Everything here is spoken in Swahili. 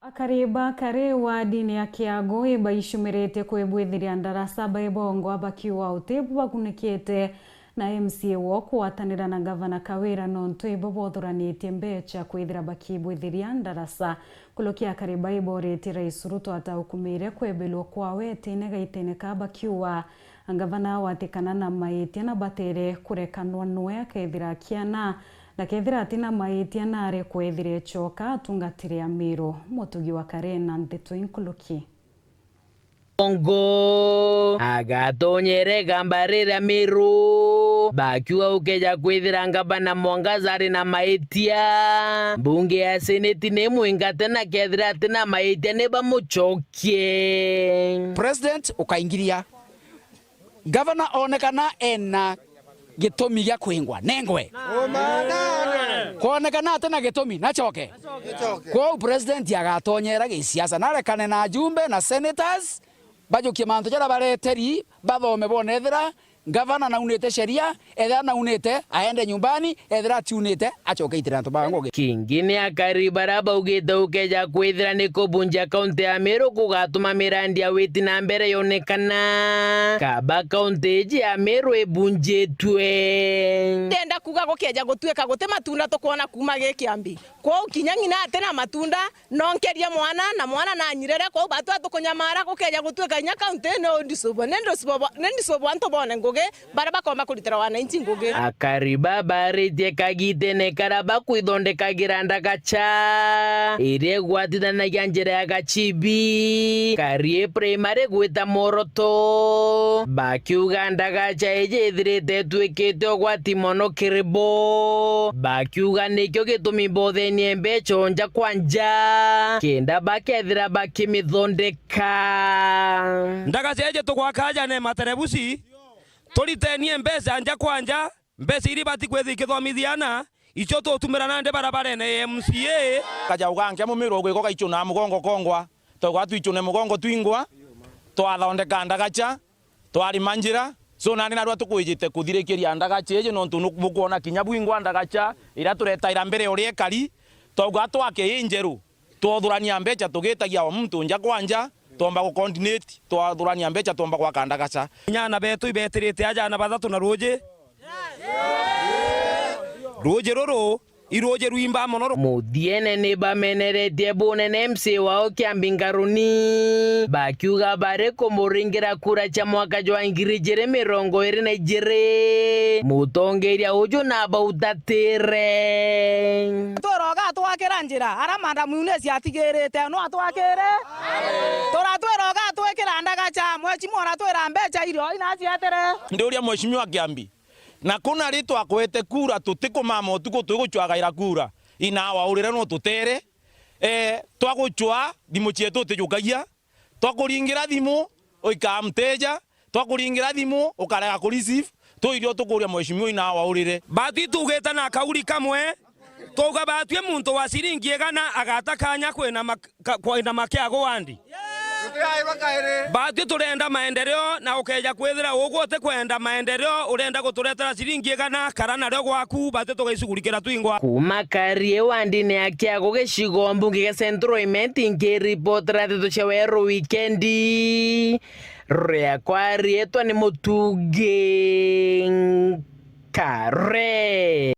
Akariba kare wa dini ya Kiago ibaishumirete kwebwithiria ndarasa baibongo abakiwa utebu bagunikite na MCA wo kuatanira na gavana Kawira nonto ibo bothuranitie mbecha kwithira bakibwithiria ndarasa kulokia Akariba iborete Rais Ruto ataukumire kwebelwo kwawe etene gaitene ka bakiwa gavana watikana na maitia na batere kurekanwa nwe akethira kiana na kethira atina maitia na are kwethire choka atungatire Amiro mutugi wa Karena ndeto inkuluki Bongo agatonyere gambarira Amiro bakiwa ukeja kwithira ngabana Mwangazari na maitia bunge ya seneti nemwingate na kethira atina maitia neba muchokie President ukaingiria governor onekana ena gitumi gya kwingwa nengwe kuonekana atena gitumi nachoke kwa president agatonyera gisiasa narekane na jumbe na senators bajukie manto jara bareteri bathome bonethera gavana na unete sheria etha na unete aende nyumbani ethera tiunete achoke itira nto bangoge kingine Akariba raba ugita ukeja kwithira ni kubunja kaunti ya Meru kugatuma mirandi ya witi na mbere yonekana kaba kaunti ji ya Meru ebunjetwe ndenda kuga gukeja gutweka gute matunda tukona kuma gikiambi kwa ukinyang'ina atena matunda nonkeria mwana na nyirere kwa batu atukunyamara gukeja gutweka nya kaunti no ndisobo anto bone nguge baraba koma kulitera wananchi nguge Akariba barite kagite ne karaba kwithondeka giranda gacha ire gwatita na yanjera ya gachibi karie primary gwita moroto bakiuganda gacha eje ithirite twikite ogwati mono kiribo bakiuga nikyo gitumi bothenie mbecho nja kwanja kenda bakethira bakimithondeka ndagacha eje tugwakaja ne materebusi turitenie mbeca nja kwanja mbeca iri bati kwethi kithomithiana icio tutumira nande barabara ne MCA kaja uganke mumiro gwiko gaichuna mugongo kongwa twatwichune mugongo twingwa twathondeka ndagacha twari manjira so nani narwa tukwijite kuthirikiria ndagacha eje no ntu mukuona kinya bwingwa ndagacha ira tureta ira mbere uri ekari twaga twake injeru twathurania mbeca tugitagia wa mtu nja kwanja tomba ku coordinate twathurania mbeca tomba kwa kandagacha nyana betu ibetirite aja na bathatu na roje roro iroje ruimba monoro muthiene ni bameneretie bunene MCA wao Kiambingaruni bakiuga bare kumuringira kura cha mwaka jwa 2022 mutongeria uju na bautatire toroga twakira njira ara manda munesi atigirite no atwakire toratweroga twekira ndagacha mwechi mora twera mbecha irio ina cietere nduria mheshimiwa Kiambi na kuna ritu akwete kura tutikuma tuko tuguchwagaira kura ina waurire no tutere twaguchwa thimu cietu tijukagia twakuringira thimu oikamteja twakuringira thimu ukarega ku receive irio tukuria mheshimiwa ina waurire batu tugeta na kauri kamwe tuga batwe muntu wa ciringi 100 agatakanya kwina makiago wandi batu turenda maendeleo na ukeja kwithira ugote kwenda maendeleo urenda guturetera ciringi 100 karana ryo gwaku batu tugaicugurikira twingwa kuma karie wandi ne akiago gicigo mbunge ge Central Imenti ngiripot ratito cheweru weekendi rea kwarie twa ni mutuge kare